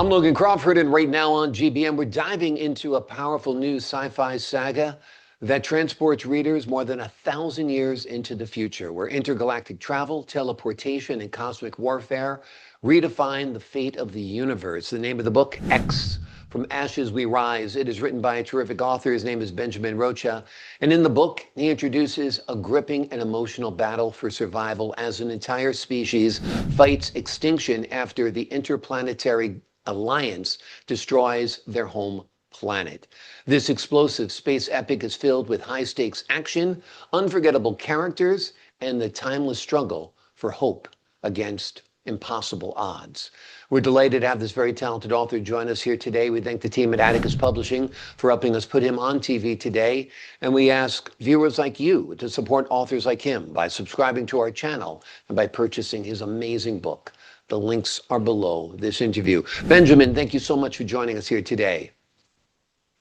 I'm Logan Crawford, and right now on GBM, we're diving into a powerful new sci-fi saga that transports readers more than 1,000 years into the future, where intergalactic travel, teleportation, and cosmic warfare redefine the fate of the universe. The name of the book, X from Ashes We Rise. It is written by a terrific author. His name is Benjamin Rocha. And in the book, he introduces a gripping and emotional battle for survival as an entire species fights extinction after the interplanetary alliance destroys their home planet. This explosive space epic is filled with high stakes action, unforgettable characters, and the timeless struggle for hope against impossible odds. We're delighted to have this very talented author join us here today. We thank the team at Atticus Publishing for helping us put him on TV today. And we ask viewers like you to support authors like him by subscribing to our channel and by purchasing his amazing book. The links are below this interview. Benjamin, thank you so much for joining us here today.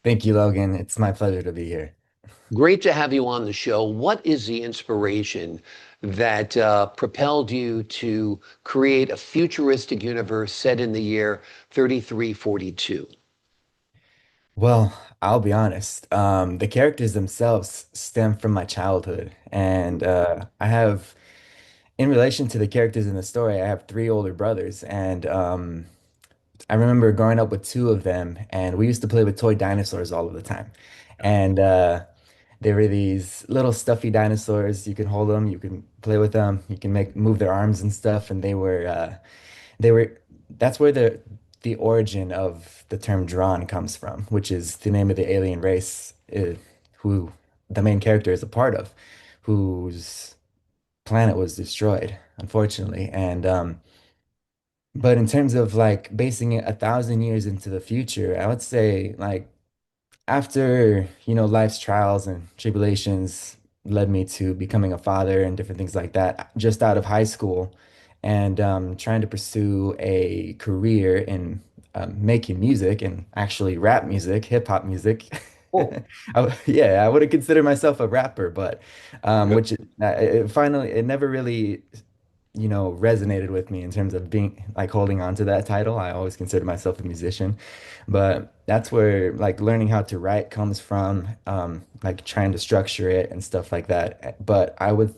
Thank you, Logan. It's my pleasure to be here. Great to have you on the show. What is the inspiration that propelled you to create a futuristic universe set in the year 3342? Well, I'll be honest. The characters themselves stem from my childhood, and in relation to the characters in the story, I have three older brothers, and I remember growing up with two of them, and we used to play with toy dinosaurs all of the time. And they were these little stuffy dinosaurs. You can hold them, you can play with them, you can make move their arms and stuff, and they were that's where the origin of the term drawn comes from, which is the name of the alien race who the main character is a part of, whose planet was destroyed, unfortunately. And but in terms of like basing it 1,000 years into the future, I would say like after, life's trials and tribulations led me to becoming a father and different things like that, just out of high school and trying to pursue a career in making music and actually rap music, hip hop music. Oh, Yeah, I would have considered myself a rapper, but which it never really resonated with me in terms of being like holding on to that title. I always consider myself a musician, but that's where like learning how to write comes from, like trying to structure it and stuff like that. But I was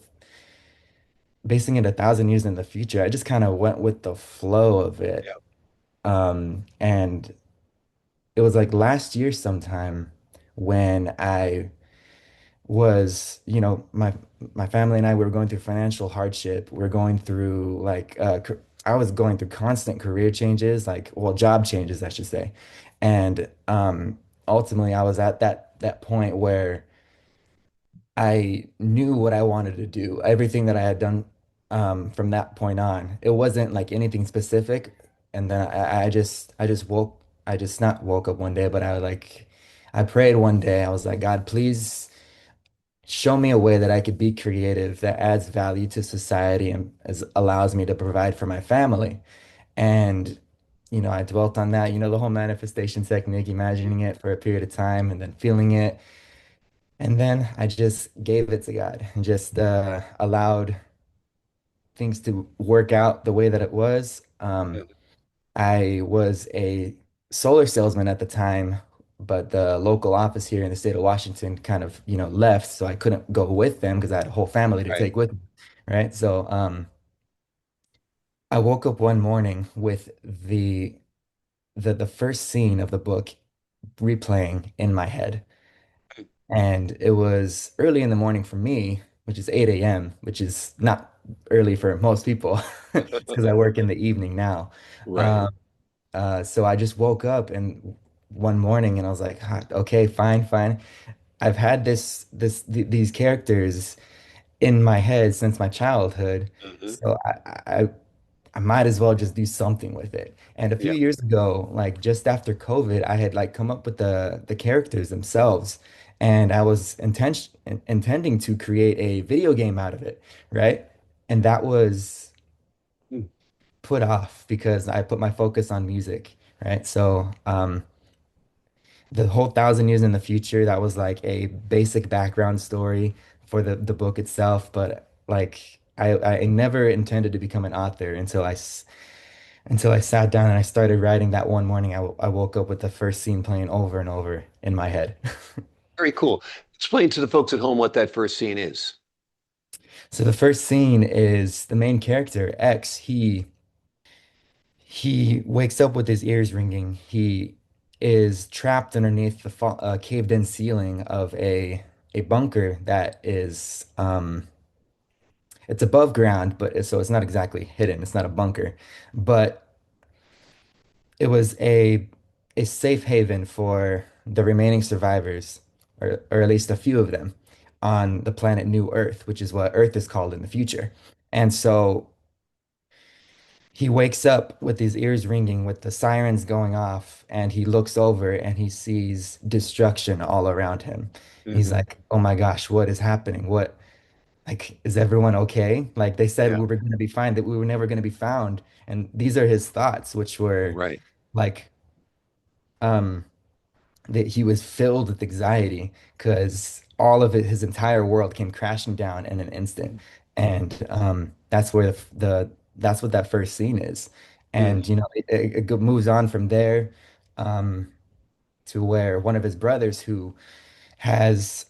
basing it 1,000 years in the future. I just kind of went with the flow of it. yeah. And it was like last year sometime when I was, my family and I, we were going through financial hardship. We are going through like I was going through constant career changes, like well, job changes, I should say. And ultimately I was at that point where I knew what I wanted to do. Everything that I had done from that point on. It wasn't like anything specific. And then I just not woke up one day, but I prayed one day. I was like, God, please show me a way that I could be creative that adds value to society and allows me to provide for my family. And, I dwelt on that, the whole manifestation technique, imagining it for a period of time and then feeling it. And then I just gave it to God and just allowed things to work out the way that it was. I was a solar salesman at the time, but the local office here in the state of Washington kind of, left, so I couldn't go with them because I had a whole family to Right. take with me, right? So, I woke up one morning with the first scene of the book replaying in my head. And it was early in the morning for me, which is 8 a.m., which is not early for most people. It's because I work in the evening now. Right. Um, so I just woke up and one morning and I was like, "Ah, okay, fine, fine. I've had these characters in my head since my childhood, Hmm. so I might as well just do something with it." And a few Yeah. years ago, like just after COVID, I had like come up with the characters themselves, and I was intending to create a video game out of it, right? And that was Mm. put off because I put my focus on music, right? So, the whole 1,000 years in the future, that was like a basic background story for the book itself, but like I never intended to become an author until until I sat down and I started writing that one morning. I woke up with the first scene playing over and over in my head. Very cool. Explain to the folks at home what that first scene is. So the first scene is the main character, X. He wakes up with his ears ringing. He is trapped underneath the caved-in ceiling of a bunker that is it's above ground, but so it's not exactly hidden. It's not a bunker, but it was a safe haven for the remaining survivors, or at least a few of them, on the planet New Earth, which is what Earth is called in the future. And so he wakes up with his ears ringing, with the sirens going off, and he looks over and he sees destruction all around him. He's Hmm. like, "Oh my gosh, what is happening? What, like, is everyone okay? Like they said Yeah, we were going to be fine, that we were never going to be found." And these are his thoughts, which were right. like, um, that he was filled with anxiety because all of it, his entire world came crashing down in an instant. And that's where that's what that first scene is. Mm. And it moves on from there um, to where one of his brothers who has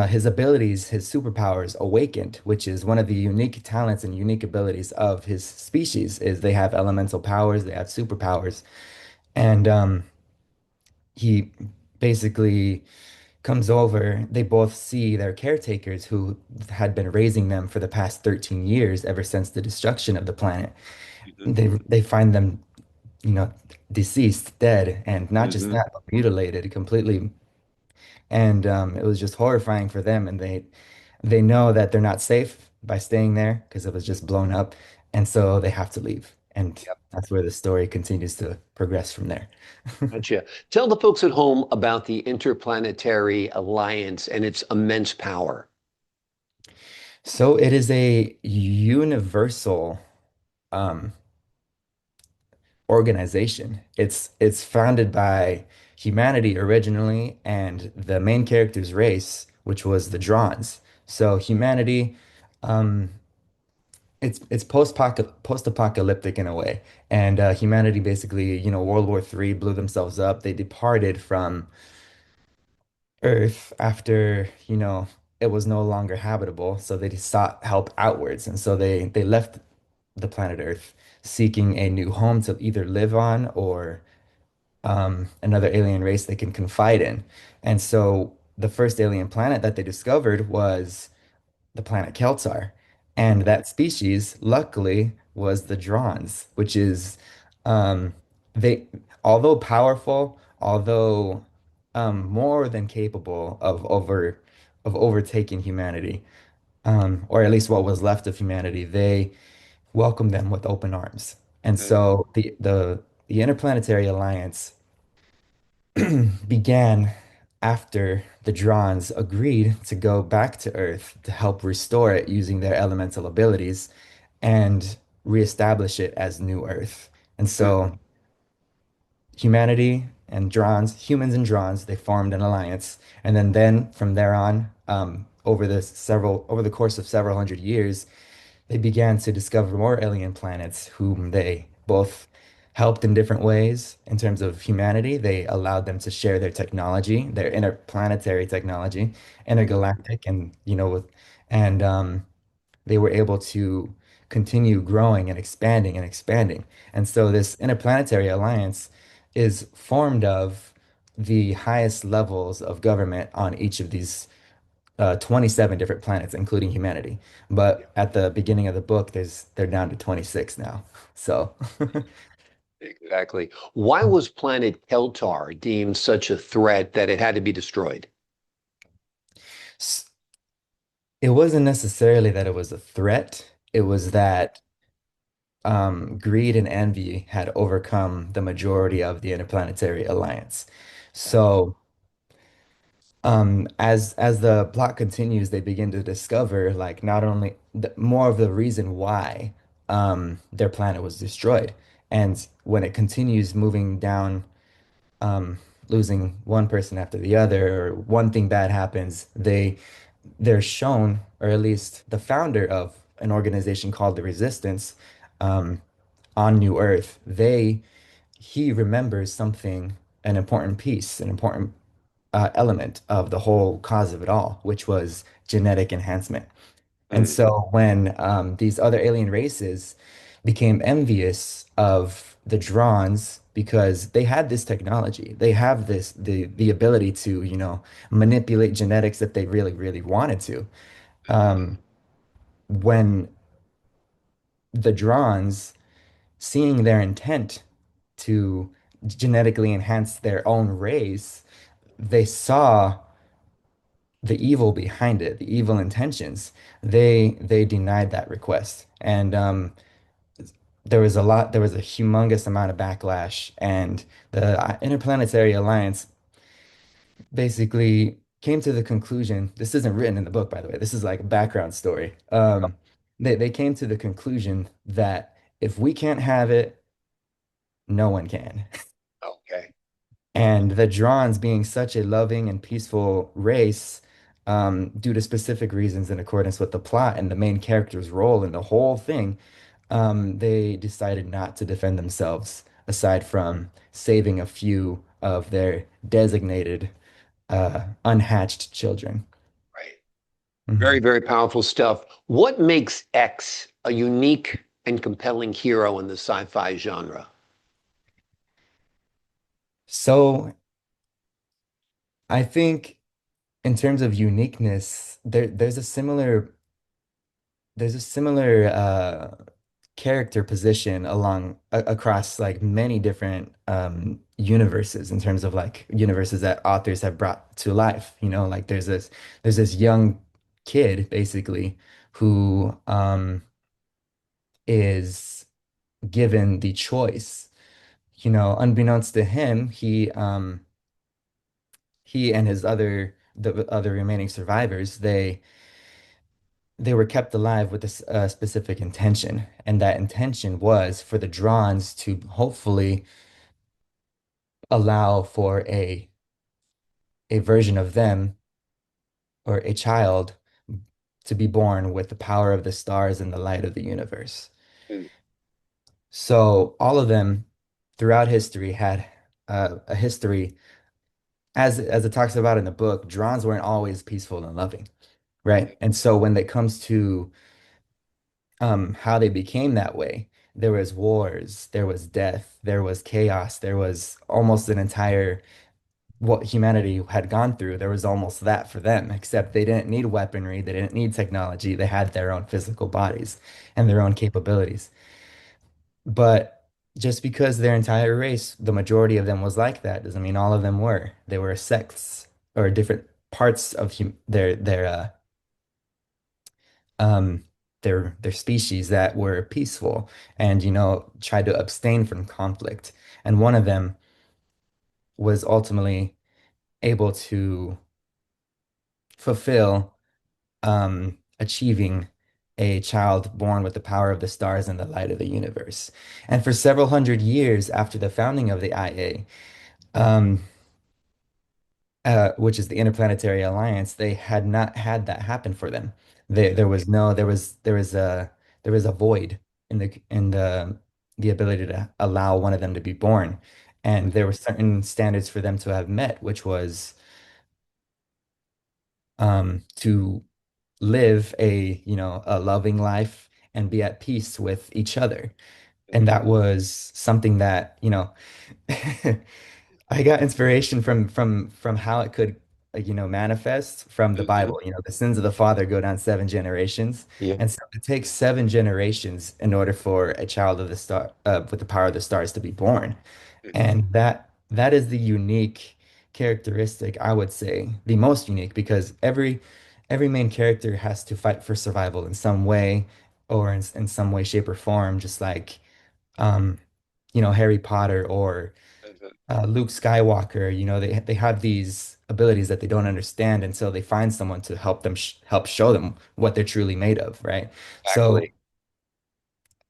his abilities, his superpowers awakened, which is one of the unique talents and unique abilities of his species, is they have elemental powers, they have superpowers. And he basically comes over. They both see their caretakers who had been raising them for the past 13 years, ever since the destruction of the planet. Hmm. They find them, you know, deceased, dead, and not just Hmm. that, but mutilated completely. And it was just horrifying for them. And they know that they're not safe by staying there because it was just blown up, and so they have to leave. And Yep. that's where the story continues to progress from there. Gotcha. Tell the folks at home about the Interplanetary Alliance and its immense power. So it is a universal um, organization. It's founded by humanity originally and the main character's race, which was the Drawns. So humanity, um, it's post-apocalyptic in a way, and humanity basically, World War III blew themselves up. They departed from Earth after, it was no longer habitable, so they sought help outwards, and so they left the planet Earth seeking a new home to either live on or another alien race they can confide in. And so the first alien planet that they discovered was the planet Keltar. And Hmm. that species, luckily, was the Drons, which is um, they, although powerful, although more than capable of overtaking humanity, or at least what was left of humanity, they welcomed them with open arms. And Hmm. so the Interplanetary Alliance began after the Drons agreed to go back to Earth to help restore it using their elemental abilities and reestablish it as New Earth. And Hmm. so humanity and Drons, humans and Drons, they formed an alliance. And then from there on, over the course of several hundred years, they began to discover more alien planets whom they both helped in different ways in terms of humanity. They allowed them to share their technology, their interplanetary technology, Hmm. intergalactic, and and they were able to continue growing and expanding and expanding. And so this interplanetary alliance is formed of the highest levels of government on each of these 27 different planets, including humanity. But at the beginning of the book, they're down to 26 now. So Exactly. Why was planet Keltar deemed such a threat that it had to be destroyed? s- it wasn't necessarily that it was a threat. It was that greed and envy had overcome the majority of the Interplanetary Alliance. Gotcha. So as the plot continues, they begin to discover like not only more of the reason why their planet was destroyed. And when it continues moving down, um, losing one person after the other, or one thing bad happens, they're shown, or at least the founder of an organization called the Resistance, um, on New Earth, they he remembers something, an important piece, an important element of the whole cause of it all, which was genetic enhancement. And Mm. so when these other alien races became envious of the Drons because they had this technology, they have this the ability to, manipulate genetics if they really, really wanted to. Um, when the Drons, seeing their intent to genetically enhance their own race, they saw the evil behind it, the evil intentions. They denied that request. And there was a humongous amount of backlash, and the Interplanetary Alliance basically came to the conclusion, this isn't written in the book, by the way, this is like a background story. They came to the conclusion that if we can't have it, no one can. Okay. And the Drons being such a loving and peaceful race, due to specific reasons in accordance with the plot and the main character's role in the whole thing, they decided not to defend themselves, aside from saving a few of their designated unhatched children. Right. Very, Mhm. very powerful stuff. What makes X a unique and compelling hero in the sci-fi genre? So I think in terms of uniqueness, there's a similar character position across like many different universes in terms of like universes that authors have brought to life. Like there's this young kid basically who is given the choice. Unbeknownst to him, he and the other remaining survivors, they were kept alive with this specific intention, and that intention was for the Drons to hopefully allow for a version of them, or a child, to be born with the power of the stars and the light of the universe. Mm. So all of them throughout history had a history, as it talks about in the book. Drons weren't always peaceful and loving, right? And so when it comes to how they became that way, there was wars, there was death, there was chaos, there was almost an entire what humanity had gone through. There was almost that for them, except they didn't need weaponry, they didn't need technology, they had their own physical bodies and their own capabilities. But just because their entire race, the majority of them was like that, doesn't mean all of them were. They were sects or different parts of um their species that were peaceful and tried to abstain from conflict. And one of them was ultimately able to fulfill achieving a child born with the power of the stars and the light of the universe. And for several hundred years after the founding of the IA, um, which is the Interplanetary Alliance, they had not had that happen for them. There was no, there was a void in the ability to allow one of them to be born. And there were certain standards for them to have met, which was to live a loving life and be at peace with each other. And that was something that, I got inspiration from how it could, manifest from the Mhm. Bible. The sins of the father go down 7 generations. Yeah. And so it takes 7 generations in order for a child of the star, with the power of the stars to be born. Mhm. And that is the unique characteristic, I would say, the most unique, because every main character has to fight for survival in some way, or in some way, shape, or form, just like um, Harry Potter or Mhm. Luke Skywalker. They have these abilities that they don't understand until they find someone to help show them what they're truly made of, right? So Exactly.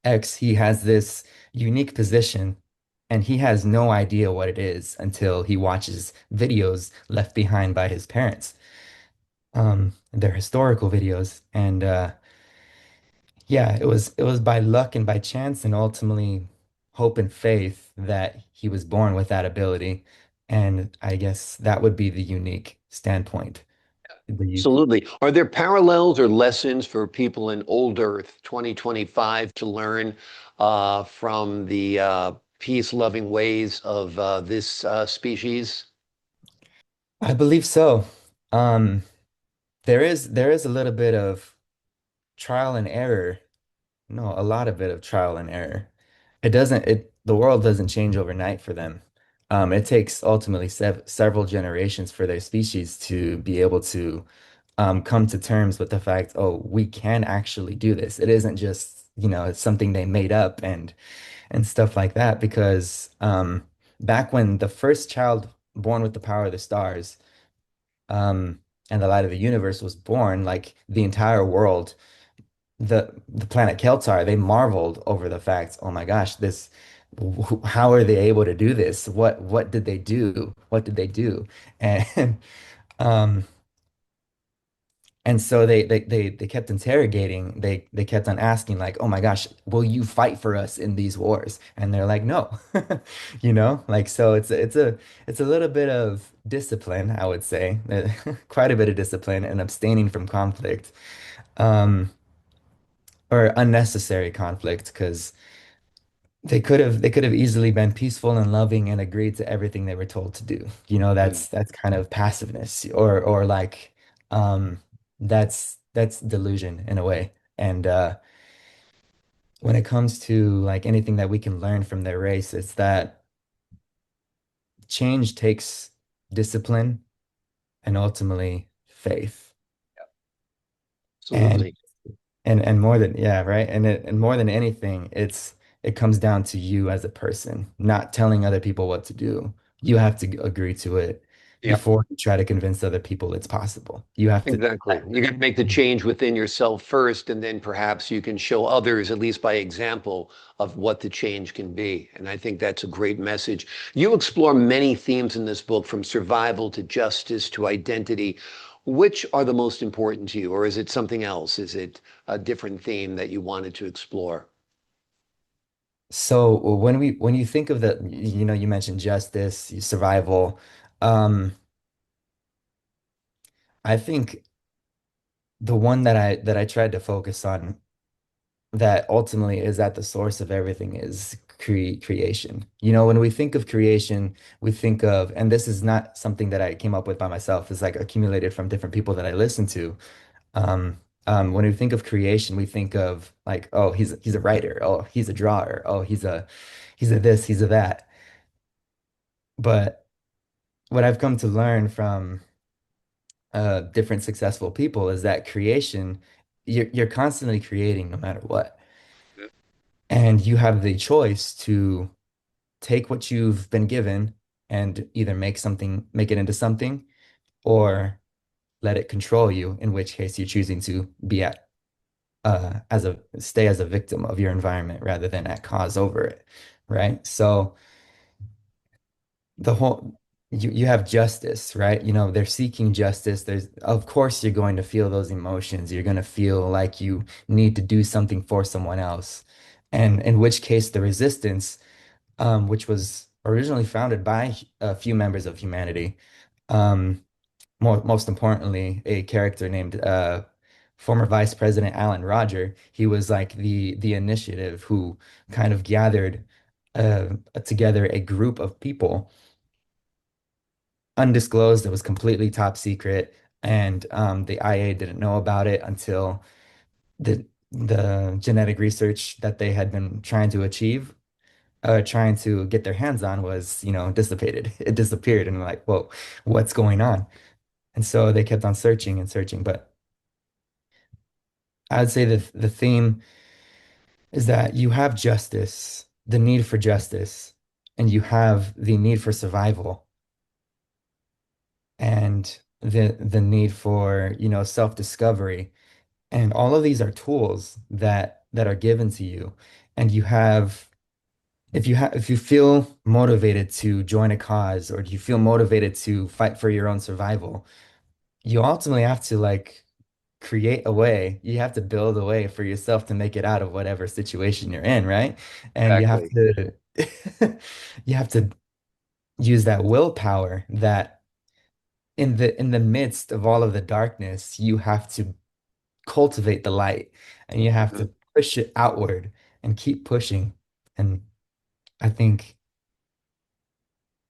X, he has this unique position, and he has no idea what it is until he watches videos left behind by his parents. They're historical videos, and yeah, it was by luck and by chance, and ultimately hope and faith that he was born with that ability. And I guess that would be the unique standpoint. Absolutely. Are there parallels or lessons for people in old Earth 2025 to learn from the peace-loving ways of this species? I believe so. Um, there is a little bit of trial and error. No, a lot of bit of trial and error. The world doesn't change overnight for them. It takes ultimately several generations for their species to be able to come to terms with the fact, oh, we can actually do this. It isn't just, it's something they made up and stuff like that. Because back when the first child born with the power of the stars um, and the light of the universe was born, like the entire world the planet Keltar, they marveled over the fact, oh my gosh, how are they able to do this? What did they do? What did they do? And um and so they kept interrogating, they kept on asking like, oh my gosh, will you fight for us in these wars? And they're like, no. Like so it's a little bit of discipline, I would say. Quite a bit of discipline and abstaining from conflict. Um or unnecessary conflict because they could have easily been peaceful and loving and agreed to everything they were told to do. Mm. That's kind of passiveness or like that's delusion in a way. And when it comes to like anything that we can learn from their race, it's that change takes discipline and ultimately faith. And Absolutely. and more than yeah, right. And more than anything, it comes down to you as a person, not telling other people what to do. You have to agree to it Yeah. before you try to convince other people it's possible. You have to Exactly. You got to make the change within yourself first, and then perhaps you can show others, at least by example, of what the change can be. And I think that's a great message. You explore many themes in this book, from survival to justice to identity. Which are the most important to you, or is it something else? Is it a different theme that you wanted to explore? So when you think of the, you mentioned justice, survival, um, I think the one that I tried to focus on that ultimately is at the source of everything is creation. When we think of creation, we think of, and this is not something that I came up with by myself, it's like accumulated from different people that I listen to. When we think of creation, we think of like, oh, he's a writer, oh, he's a drawer, oh, he's a this, he's a that. But what I've come to learn from different successful people is that creation, you're constantly creating no matter what. And you have the choice to take what you've been given and either make it into something, or let it control you, in which case you're choosing to be stay as a victim of your environment rather than at cause over it, right? So the whole you have justice, right? They're seeking justice. There's of course you're going to feel those emotions. You're going to feel like you need to do something for someone else. And in which case the resistance, which was originally founded by a few members of humanity, um, most importantly, a character named former Vice President Alan Roger. He was like the initiative who kind of gathered together a group of people undisclosed. It was completely top secret, and the IA didn't know about it until the genetic research that they had been trying to achieve, trying to get their hands on was, dissipated. It disappeared, and like, whoa, what's going on? And so they kept on searching and searching. But I'd say that the theme is that you have justice, the need for justice, and you have the need for survival and the need for, self-discovery. And all of these are tools that are given to you. And you have if you feel motivated to join a cause, or you feel motivated to fight for your own survival, you ultimately have to like create a way. You have to build a way for yourself to make it out of whatever situation you're in, right? And you have Exactly. to. you have to use that willpower that in the midst of all of the darkness, you have to cultivate the light and you have Mhm. to push it outward and keep pushing. And I think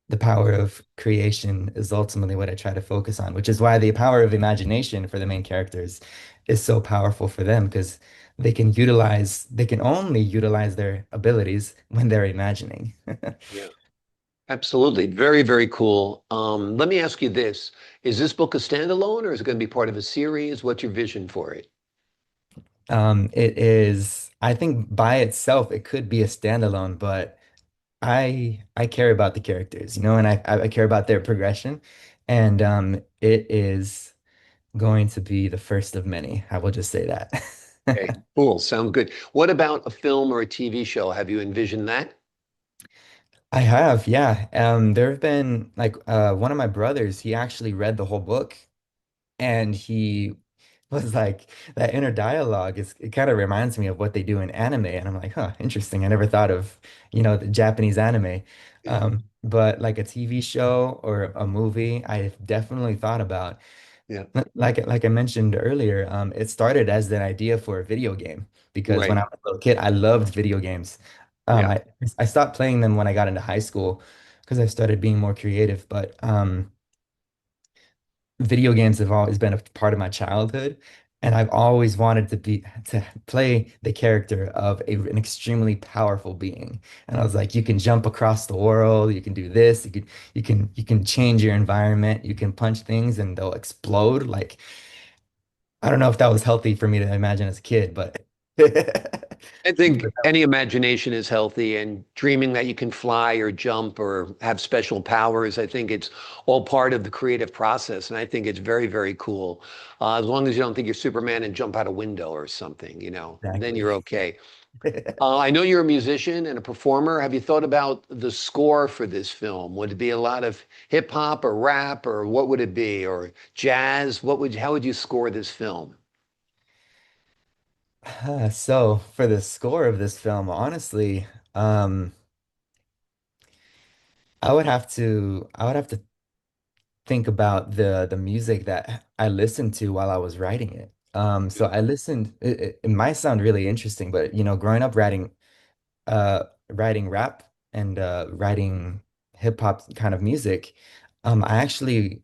the power of creation is ultimately what I try to focus on, which is why the power of imagination for the main characters is so powerful for them because they can only utilize their abilities when they're imagining. Yeah, absolutely. Very, very cool. Let me ask you this. Is this book a standalone or is it going to be part of a series? What's your vision for it? It is, I think by itself, it could be a standalone, but I care about the characters, you know, and I care about their progression, and it is going to be the first of many. I will just say Okay, that. cool. Sounds good. What about a film or a TV show? Have you envisioned that? I have, yeah. There have been like one of my brothers, he actually read the whole book and he was like that inner dialogue is it kind of reminds me of what they do in anime and I'm like, huh, interesting. I never thought of, you know, the Japanese anime. Yeah, But like a TV show or a movie, I've definitely thought about. yeah, Like I mentioned earlier, it started as an idea for a video game because when right. I was a little kid, I loved video games. Yeah. I stopped playing them when I got into high school because I started being more creative. But video games have always been a part of my childhood, and I've always wanted to play the character of an extremely powerful being. And I was like, you can jump across the world, you can do this, you can change your environment, you can punch things and they'll explode. Like I don't know if that was healthy for me to imagine as a kid, but I but think any imagination is healthy and dreaming that you can fly or jump or have special powers. I think it's all part of the creative process. And I think it's very, very cool. As long as you don't think you're Superman and jump out a window or something, then exactly. you're okay. I know you're a musician and a performer. Have you thought about the score for this film? Would it be a lot of hip hop or rap or what would it be? Or jazz? How would you score this film? So for the score of this film, honestly, um, I would have to think about the music that I listened to while I was writing it. So I listened. It might sound really interesting, but you know, growing up writing rap and writing hip hop kind of music, I actually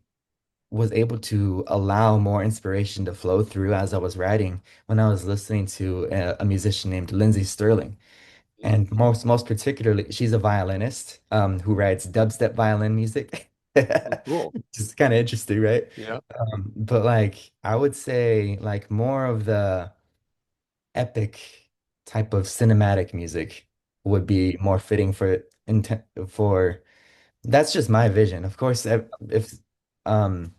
was able to allow more inspiration to flow through as I was writing when I was listening to a musician named Lindsey Sterling. Mm, And most particularly, she's a violinist who writes dubstep violin music. cool. Just kind of interesting, right? Yeah. But like I would say like more of the epic type of cinematic music would be more fitting for intent for that's just my vision. Of course, if um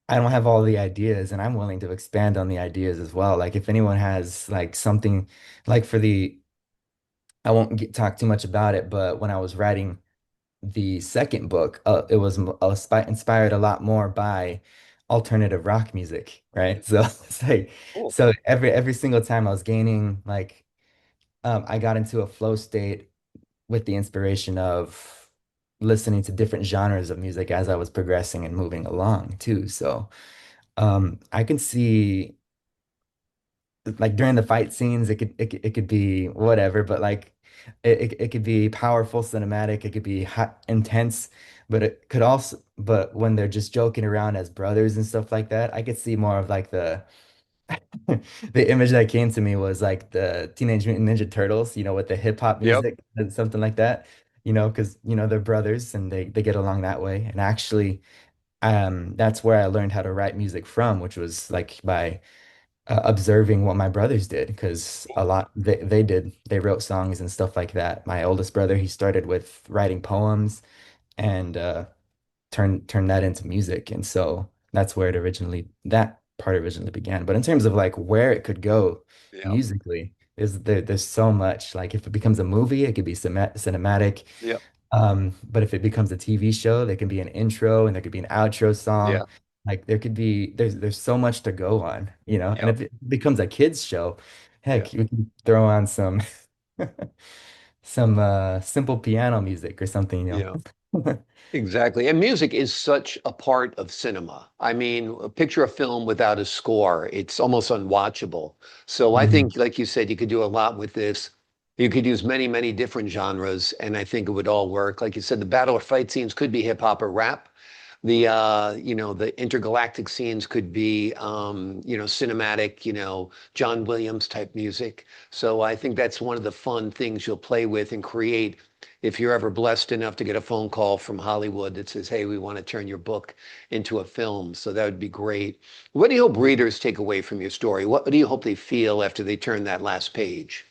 I don't have all the ideas and I'm willing to expand on the ideas as well. Like if anyone has like something like for the I won't talk too much about it, but when I was writing the second book, it was inspired a lot more by alternative rock music, right? So it's like Cool. so every single time I was gaining like I got into a flow state with the inspiration of listening to different genres of music as I was progressing and moving along too. So I can see like during the fight scenes, it could be whatever, but like it could be powerful, cinematic, it could be hot, intense, but it could also, but when they're just joking around as brothers and stuff like that, I could see more of like the the image that came to me was like the Teenage Mutant Ninja Turtles, you know, with the hip hop Yep. music and something like that, you know, because you know they're brothers and they get along that way. And actually, that's where I learned how to write music from, which was like by observing what my brothers did because a lot they wrote songs and stuff like that. My oldest brother, he started with writing poems and turn that into music. And so that's where that part originally began. But in terms of like where it could go Yeah. musically, there's so much. Like if it becomes a movie, it could be cinematic. Yeah. But if it becomes a TV show, there can be an intro and there could be an outro Yeah. song. Like there could be there's so much to go on, you know? And Yep. if it becomes a kids show, Yeah. heck, you can throw on some some simple piano music or something, Yeah. know. Exactly. And music is such a part of cinema. I mean, picture a film without a score. It's almost unwatchable. So I Mhm. think, like you said, you could do a lot with this. You could use many, many different genres, and I think it would all work. Like you said, the battle or fight scenes could be hip hop or rap. The intergalactic scenes could be, cinematic, John Williams type music. So I think that's one of the fun things you'll play with and create if you're ever blessed enough to get a phone call from Hollywood that says, "Hey, we want to turn your book into a film." So that would be great. What do you hope readers take away from your story? What do you hope they feel after they turn that last page?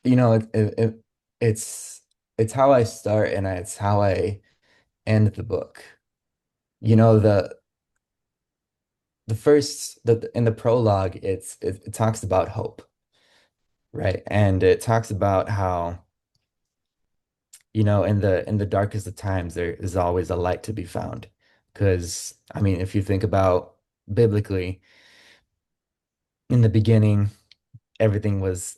You know, it's it's how I start and it's how I end the book. You know, the first the in the prologue, it talks about hope, right? And it talks about how, in the darkest of times, there is always a light to be found. Because, I mean, if you think about biblically, in the beginning, everything was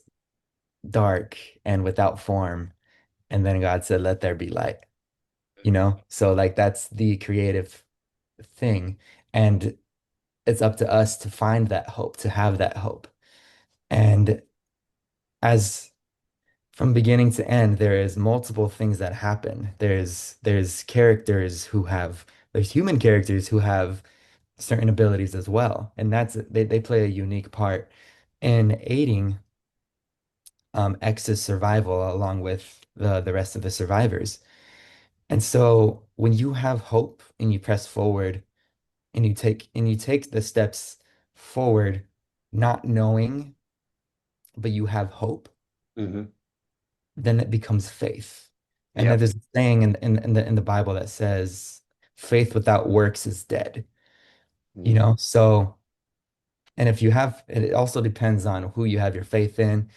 dark and without form, and then God said, "Let there be light." So like that's the creative thing, and it's up to us to find that hope, to have that hope. And as from beginning to end, there is multiple things that happen. There's characters who have there's human characters who have certain abilities as well, and they play a unique part in aiding X's survival along with the rest of the survivors. And so when you have hope and you press forward and you take the steps forward, not knowing, but you have hope, Hmm. then it becomes faith. And Yeah. then there's a saying in the Bible that says, faith without works is dead. Mhm. So, and if you have, it also depends on who you have your faith in.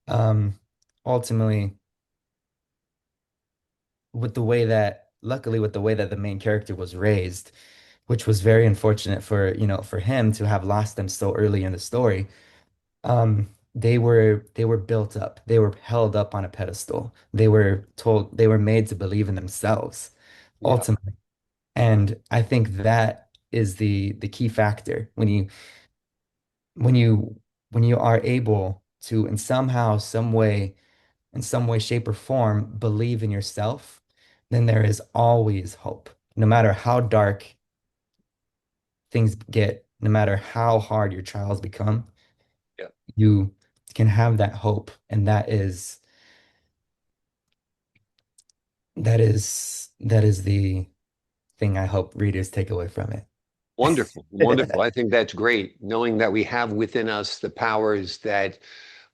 Um, Ultimately, luckily with the way that the main character was raised, which was very unfortunate for him to have lost them so early in the story. They were built up. They were held up on a pedestal. They were made to believe in themselves, Yeah. ultimately. And I think that is the key factor when you when you are able to in some way, shape, or form, believe in yourself, then there is always hope. No matter how dark things get, no matter how hard your trials become, Yeah. you can have that hope. And that is the thing I hope readers take away from Wonderful. Wonderful. it. I think that's great, knowing that we have within us the powers that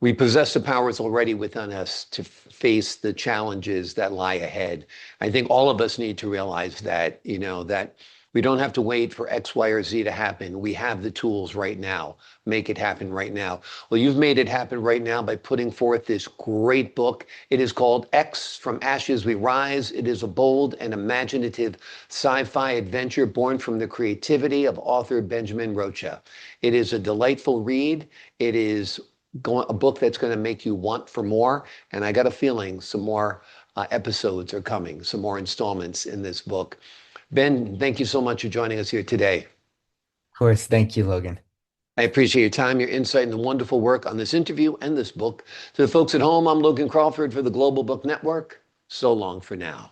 we possess the powers already within us to face the challenges that lie ahead. I think all of us need to realize that, that we don't have to wait for X, Y, or Z to happen. We have the tools right now. Make it happen right now. Well, you've made it happen right now by putting forth this great book. It is called X From Ashes We Rise. It is a bold and imaginative sci-fi adventure born from the creativity of author Benjamin Rocha. It is a delightful read. It is a book that's going to make you want for more. And I got a feeling some more episodes are coming, some more installments in this book. Ben, thank you so much for joining us here today. Of course, thank you, Logan. I appreciate your time, your insight, and the wonderful work on this interview and this book. To the folks at home, I'm Logan Crawford for the Global Book Network. So long for now.